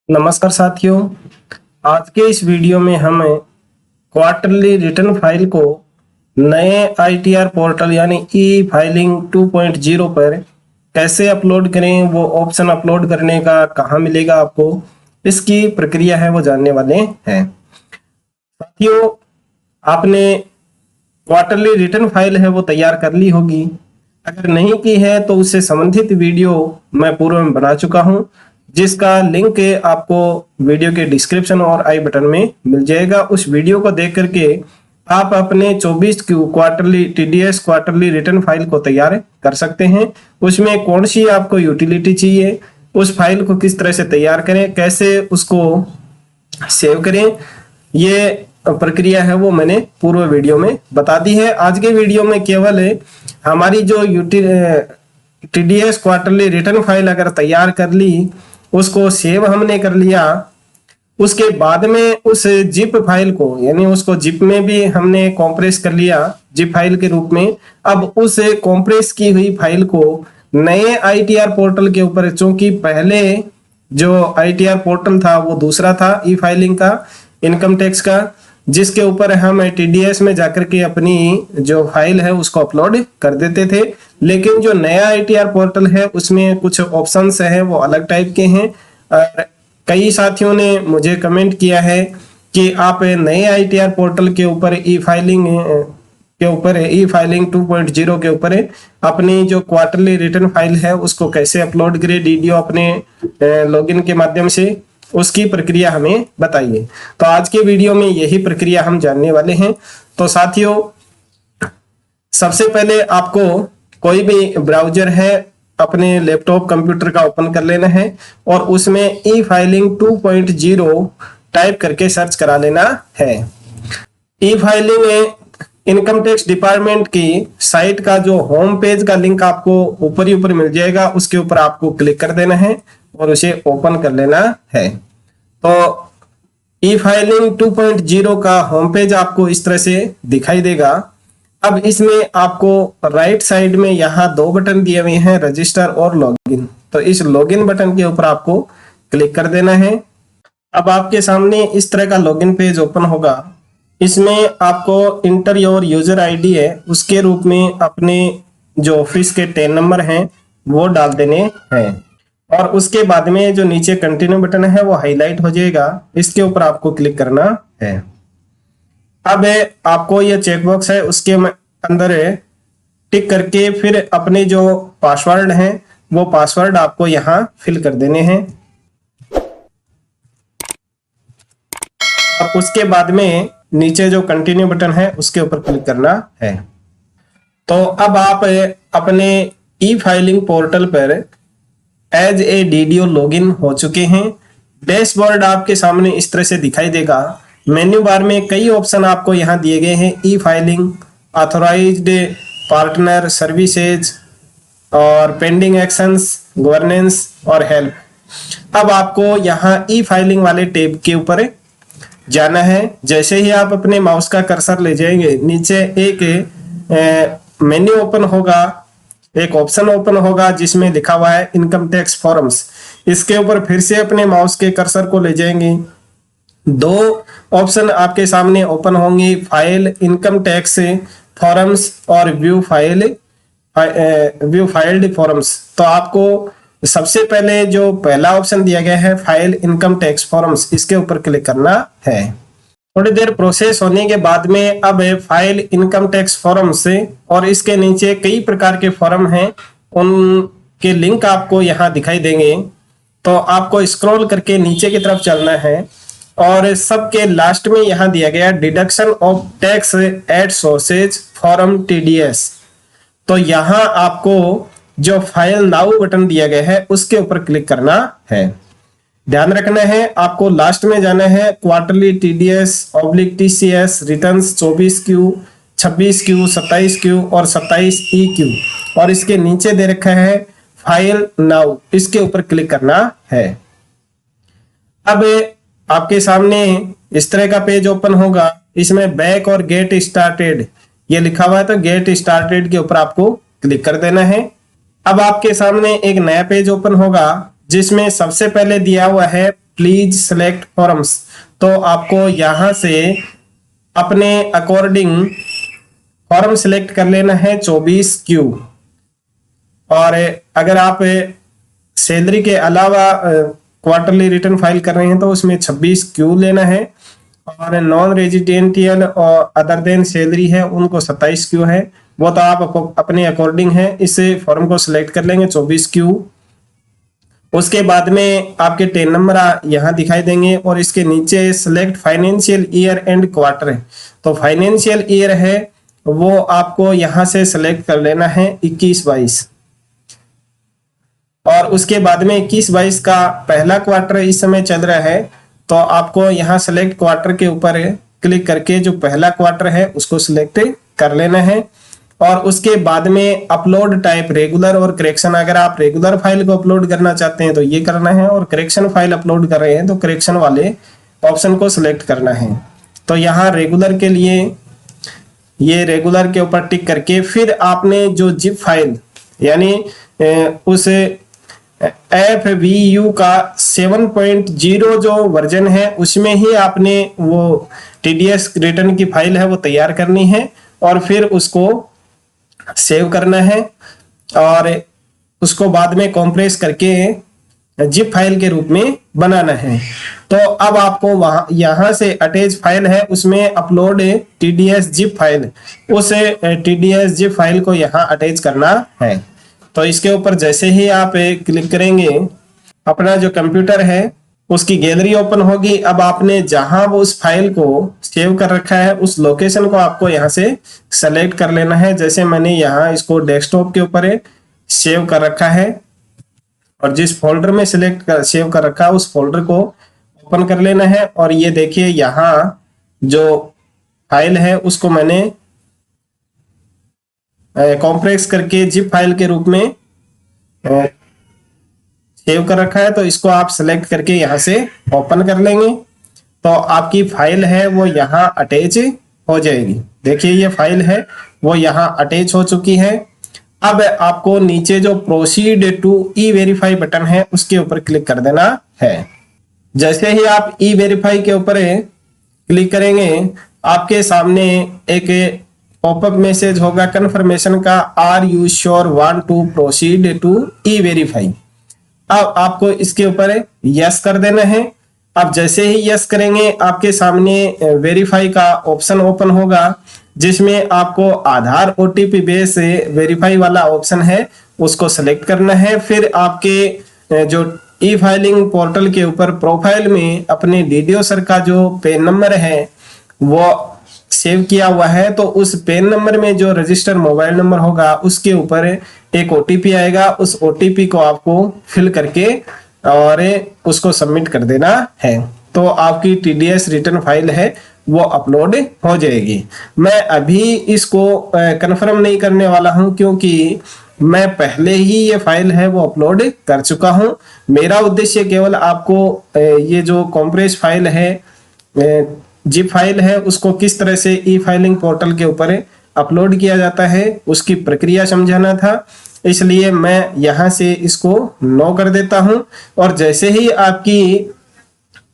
नमस्कार साथियों। आज के इस वीडियो में हम क्वार्टरली रिटर्न फाइल को नए आईटीआर पोर्टल यानी ई फाइलिंग 2.0 पर कैसे अपलोड करें, वो ऑप्शन अपलोड करने का कहाँ मिलेगा आपको, इसकी प्रक्रिया है वो जानने वाले हैं। साथियों, आपने क्वार्टरली रिटर्न फाइल है वो तैयार कर ली होगी। अगर नहीं की है तो उससे संबंधित वीडियो मैं पूर्व में बना चुका हूं, जिसका लिंक आपको वीडियो के डिस्क्रिप्शन और आई बटन में मिल जाएगा। उस वीडियो को देख करके आप अपने 24Q quarterly TDS quarterly return file को तैयार कर सकते हैं। उसमें कौन सी आपको यूटिलिटी चाहिए, उस फाइल को किस तरह से तैयार करें, कैसे उसको सेव करें, ये प्रक्रिया है वो मैंने पूर्व वीडियो में बता दी है। आज के वीडियो में केवल हमारी जो टीडीएस क्वार्टरली रिटर्न फाइल अगर तैयार कर ली, उसको सेव हमने कर लिया, उसके बाद में उस जिप फाइल को यानी उसको जिप में भी हमने कॉम्प्रेस कर लिया जिप फाइल के रूप में। अब उस कॉम्प्रेस की हुई फाइल को नए आईटीआर पोर्टल के ऊपर, चूंकि पहले जो आईटीआर पोर्टल था वो दूसरा था, ई फाइलिंग का, इनकम टैक्स का, जिसके ऊपर हम टीडीएस में जाकर के अपनी जो फाइल है उसको अपलोड कर देते थे। लेकिन जो नया आईटीआर पोर्टल है उसमें कुछ ऑप्शंस हैं वो अलग टाइप के हैं। और कई साथियों ने मुझे कमेंट किया है कि आप नए आईटीआर पोर्टल के ऊपर ई फाइलिंग 2.0 के ऊपर अपनी जो क्वार्टरली रिटर्न फाइल है उसको कैसे अपलोड करें डीडीओ अपने लॉगिन के माध्यम से, उसकी प्रक्रिया हमें बताइए। तो आज के वीडियो में यही प्रक्रिया हम जानने वाले हैं। तो साथियों, सबसे पहले आपको कोई भी ब्राउजर है अपने लैपटॉप कंप्यूटर का ओपन कर लेना है और उसमें ई फाइलिंग 2.0 टाइप करके सर्च करा लेना है। ई फाइलिंग इनकम टैक्स डिपार्टमेंट की साइट का जो होम पेज का लिंक आपको ऊपर ही ऊपर मिल जाएगा, उसके ऊपर आपको क्लिक कर देना है और उसे ओपन कर लेना है। तो ई फाइलिंग 2.0 का होम पेज आपको इस तरह से दिखाई देगा। अब इसमें आपको राइट साइड में यहाँ दो बटन दिए हुए हैं, रजिस्टर और लॉगिन। तो इस लॉगिन बटन के ऊपर आपको क्लिक कर देना है। अब आपके सामने इस तरह का लॉगिन पेज ओपन होगा। इसमें आपको इंटर योर यूजर आईडी है, उसके रूप में अपने जो ऑफिस के 10 नंबर हैं वो डाल देने हैं। और उसके बाद में जो नीचे कंटिन्यू बटन है वो हाईलाइट हो जाएगा, इसके ऊपर आपको क्लिक करना है। अब आपको ये चेकबॉक्स है उसके अंदर टिक करके फिर अपने जो पासवर्ड हैं वो पासवर्ड आपको यहाँ फिल कर देने हैं। और उसके बाद में नीचे जो कंटिन्यू बटन है उसके ऊपर क्लिक करना है। तो अब आप अपने ई फाइलिंग पोर्टल पर एज ए डीडीओ लॉगिन हो चुके हैं। डैशबोर्ड आपके सामने इस तरह से दिखाई देगा। मेन्यू बार में कई ऑप्शन आपको यहाँ दिए गए हैं, e filing, authorised partner, services और पेंडिंग एक्शंस, गवर्नेंस और हेल्प। अब आपको यहाँ ई फाइलिंग वाले टैब के ऊपर जाना है। जैसे ही आप अपने माउस का कर्सर ले जाएंगे, नीचे एक मेन्यू ओपन होगा, एक ऑप्शन ओपन होगा जिसमें लिखा हुआ है इनकम टैक्स फॉर्म्स। इसके ऊपर फिर से अपने माउस के कर्सर को ले जाएंगे। दो ऑप्शन आपके सामने ओपन होंगे, फाइल इनकम टैक्स फॉर्म्स और व्यू फाइल्ड फॉर्म्स। तो आपको सबसे पहले जो पहला ऑप्शन दिया गया है फाइल इनकम टैक्स फॉर्म्स, इसके ऊपर क्लिक करना है। थोड़ी देर प्रोसेस होने के बाद में अब फाइल इनकम टैक्स फॉर्म से और इसके नीचे कई प्रकार के फॉर्म हैं, उनके लिंक आपको यहाँ दिखाई देंगे। तो आपको स्क्रॉल करके नीचे की तरफ चलना है और सबके लास्ट में यहाँ दिया गया deduction of tax at sources form TDS. तो यहाँ आपको जो फाइल नाउ बटन दिया गया है उसके ऊपर क्लिक करना है। ध्यान रखना है, आपको लास्ट में जाना है quarterly TDS /TCS returns 24Q, 26Q, 27Q और 27EQ, और इसके नीचे दे रखा है फाइल नाउ, इसके ऊपर क्लिक करना है। अब आपके सामने इस तरह का पेज ओपन होगा। इसमें बैक और गेट स्टार्टेड ये लिखा हुआ है, तो गेट स्टार्टेड के ऊपर आपको क्लिक कर देना है। अब आपके सामने एक नया पेज ओपन होगा जिसमें सबसे पहले दिया हुआ है प्लीज सेलेक्ट फॉर्म्स। तो आपको यहाँ से अपने अकॉर्डिंग फॉर्म सिलेक्ट कर लेना है 24Q। और अगर आप सैलरी के अलावा क्वार्टरली रिटर्न फाइल कर रहे हैं तो उसमें 26Q लेना है, और नॉन रेजिडेंशियल और अदर देन सैलरी है उनको 27Q है। वो तो आप अपने अकॉर्डिंग है, इस फॉर्म को सिलेक्ट कर लेंगे 24Q। उसके बाद में आपके 10 नंबर यहाँ दिखाई देंगे, और इसके नीचे select financial year and quarter है। तो फाइनेंशियल ईयर है वो आपको यहाँ से सिलेक्ट कर लेना है 21-22, और उसके बाद में 21-22 का पहला क्वार्टर इस समय चल रहा है, तो आपको यहाँ सेलेक्ट क्वार्टर के ऊपर क्लिक करके जो पहला क्वार्टर है उसको सिलेक्ट कर लेना है। और उसके बाद में अपलोड टाइप रेगुलर और करेक्शन, अगर आप रेगुलर फाइल को अपलोड करना चाहते हैं तो ये करना है, और करेक्शन फाइल अपलोड कर रहे हैं तो करेक्शन वाले ऑप्शन को सिलेक्ट करना है। तो यहाँ रेगुलर के लिए ये रेगुलर के ऊपर टिक करके फिर आपने जो जिप फाइल यानी उस FVU का 7.0 जो वर्जन है उसमें ही आपने वो TDS रिटर्न की फाइल है वो तैयार करनी है, और फिर उसको सेव करना है, और उसको बाद में कॉम्प्रेस करके जिप फाइल के रूप में बनाना है। तो अब आपको वहां यहाँ से अटैच फाइल है उसमें अपलोड TDS जिप फाइल, उस TDS जिप फाइल को यहाँ अटैच करना है। तो इसके ऊपर जैसे ही आप क्लिक करेंगे अपना जो कंप्यूटर है उसकी गैलरी ओपन होगी। अब आपने जहां वो उस फाइल को सेव कर रखा है उस लोकेशन को आपको यहाँ से सेलेक्ट कर लेना है। जैसे मैंने यहाँ इसको डेस्कटॉप के ऊपर सेव कर रखा है, और जिस फोल्डर में सेव कर रखा है उस फोल्डर को ओपन कर लेना है। और ये देखिए यहाँ जो फाइल है उसको मैंने कॉम्प्रेस करके जिप फाइल के रूप में सेव कर रखा है, तो इसको आप सेलेक्ट करके यहाँ से ओपन कर लेंगे तो आपकी फाइल है वो यहाँ अटैच हो जाएगी। देखिए ये फाइल है वो यहाँ अटैच हो चुकी है। अब आपको नीचे जो proceed to e verify button है उसके ऊपर क्लिक कर देना है। जैसे ही आप ई वेरीफाई के ऊपर क्लिक करेंगे आपके सामने एक पॉपअप मैसेज होगा कंफर्मेशन का, are you sure want to proceed to e verify. अब आपको इसके ऊपर यस कर देना है। अब जैसे ही यस करेंगे आपके सामने वेरीफाई का ऑप्शन ओपन होगा, जिसमें आपको आधार OTP बेस से वेरीफाई वाला ऑप्शन है उसको सेलेक्ट करना है। फिर आपके जो ई फाइलिंग पोर्टल के ऊपर प्रोफाइल में अपने DDO सर का जो पेन नंबर है वो सेव किया हुआ है, तो उस पेन नंबर में जो रजिस्टर मोबाइल नंबर होगा उसके ऊपर एक OTP आएगा। उस OTP को आपको फिल करके और उसको सबमिट कर देना है, तो आपकी TDS रिटर्न फाइल है वो अपलोड हो जाएगी। मैं अभी इसको कंफर्म नहीं करने वाला हूं क्योंकि मैं पहले ही ये फाइल है वो अपलोड कर चुका हूं। मेरा उद्देश्य केवल आपको ये जो कॉम्प्रेस फाइल है जिप फाइल है उसको किस तरह से ई फाइलिंग पोर्टल के ऊपर अपलोड किया जाता है उसकी प्रक्रिया समझाना था, इसलिए मैं यहाँ से इसको नो कर देता हूं। और जैसे ही आपकी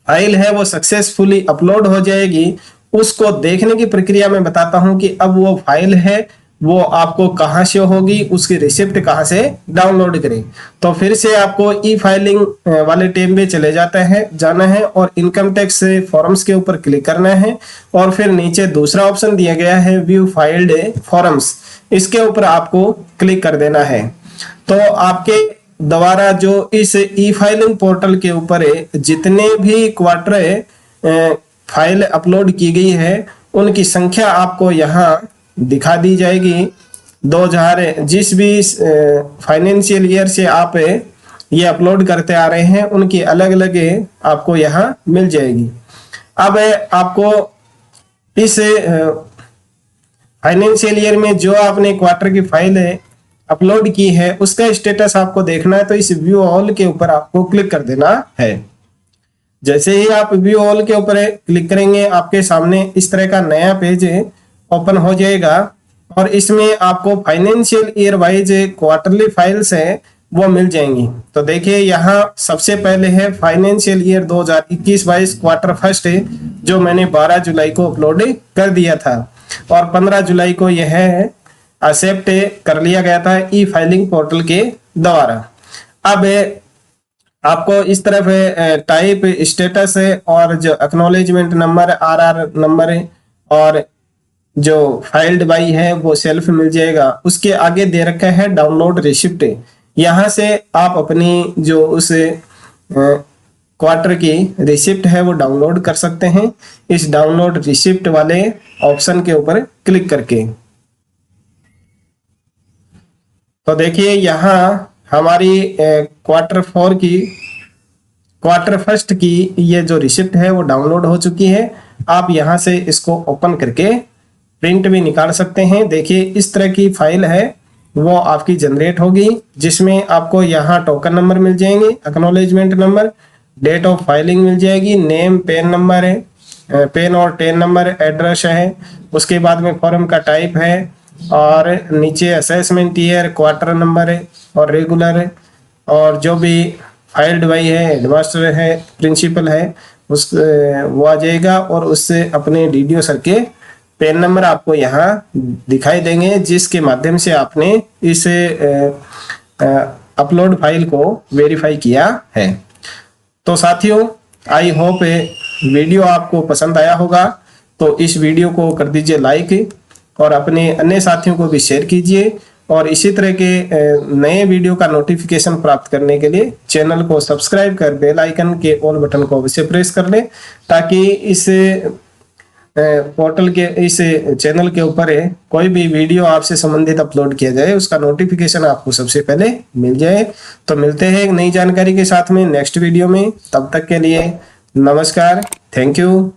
फाइल है वो सक्सेसफुली अपलोड हो जाएगी उसको देखने की प्रक्रिया में बताता हूं कि अब वो फाइल है वो आपको कहां से होगी, उसकी रिसिप्ट कहां से डाउनलोड करें। तो फिर से आपको ई फाइलिंग वाले टैब में चले जाना है और इनकम टैक्स फॉर्म्स के ऊपर क्लिक करना है, और फिर नीचे दूसरा ऑप्शन दिया गया है व्यू फाइल्ड फॉर्म्स, इसके ऊपर आपको क्लिक कर देना है। तो आपके द्वारा जो इस ई फाइलिंग पोर्टल के ऊपर जितने भी क्वार्टर फाइल अपलोड की गई है उनकी संख्या आपको यहाँ दिखा दी जाएगी। 2000 जिस भी फाइनेंशियल ईयर से आप ये अपलोड करते आ रहे हैं उनकी अलग अलग आपको यहाँ मिल जाएगी। अब आपको इस फाइनेंशियल ईयर में जो आपने क्वार्टर की फाइल अपलोड की है उसका स्टेटस आपको देखना है, तो इस व्यू ऑल के ऊपर आपको क्लिक कर देना है। जैसे ही आप व्यू ऑल के ऊपर क्लिक करेंगे आपके सामने इस तरह का नया पेज ओपन हो जाएगा, और इसमें आपको financial year wise quarterly files है वो मिल जाएंगी। तो देखिए यहाँ सबसे पहले है फाइनेंशियल ईयर 2021-22 क्वार्टर फर्स्ट है, जो मैंने 12 जुलाई को अपलोड कर दिया था और 15 जुलाई को यह एक्सेप्ट कर लिया गया था ई फाइलिंग पोर्टल के द्वारा। अब आपको इस तरफ टाइप स्टेटस है और जो एक्नॉलेजमेंट नंबर आरआर नंबर है और जो फाइल्ड बाई है वो सेल्फ मिल जाएगा। उसके आगे दे रखा है डाउनलोड रिसिप्ट। यहाँ से आप अपनी जो उस क्वार्टर की रिसिप्ट है वो डाउनलोड कर सकते हैं इस डाउनलोड रिसिप्ट वाले ऑप्शन के ऊपर क्लिक करके। तो देखिए यहाँ हमारी क्वार्टर फर्स्ट की ये जो रिसिप्ट है वो डाउनलोड हो चुकी है। आप यहाँ से इसको ओपन करके प्रिंट भी निकाल सकते हैं। देखिए इस तरह की फाइल है वो आपकी जनरेट होगी, जिसमें आपको यहाँ टोकन नंबर मिल जाएंगे, acknowledgement number, date of filing मिल जाएगी, नेम, पेन नंबर है, पेन और टेन नंबर, एड्रेस है, उसके बाद में फॉर्म का टाइप है और नीचे असेसमेंट ईयर, क्वार्टर नंबर है और रेगुलर है और जो भी फाइल्ड बाई है, हेडमास्टर है, प्रिंसिपल है, उस वो आ जाएगा और उससे अपने डीडीओ सर के पेन नंबर आपको यहाँ दिखाई देंगे, जिसके माध्यम से आपने इस अपलोड फाइल को वेरीफाई किया है। तो साथियों, आई होप वीडियो आपको पसंद आया होगा, तो इस वीडियो को कर दीजिए लाइक और अपने अन्य साथियों को भी शेयर कीजिए और इसी तरह के नए वीडियो का नोटिफिकेशन प्राप्त करने के लिए चैनल को सब्सक्राइब कर बेल आइकन के ऑल बटन को अवश्य प्रेस कर लें, ताकि इस पोर्टल के इस चैनल के ऊपर कोई भी वीडियो आपसे संबंधित अपलोड किया जाए उसका नोटिफिकेशन आपको सबसे पहले मिल जाए। तो मिलते हैं एक नई जानकारी के साथ में नेक्स्ट वीडियो में। तब तक के लिए नमस्कार, थैंक यू।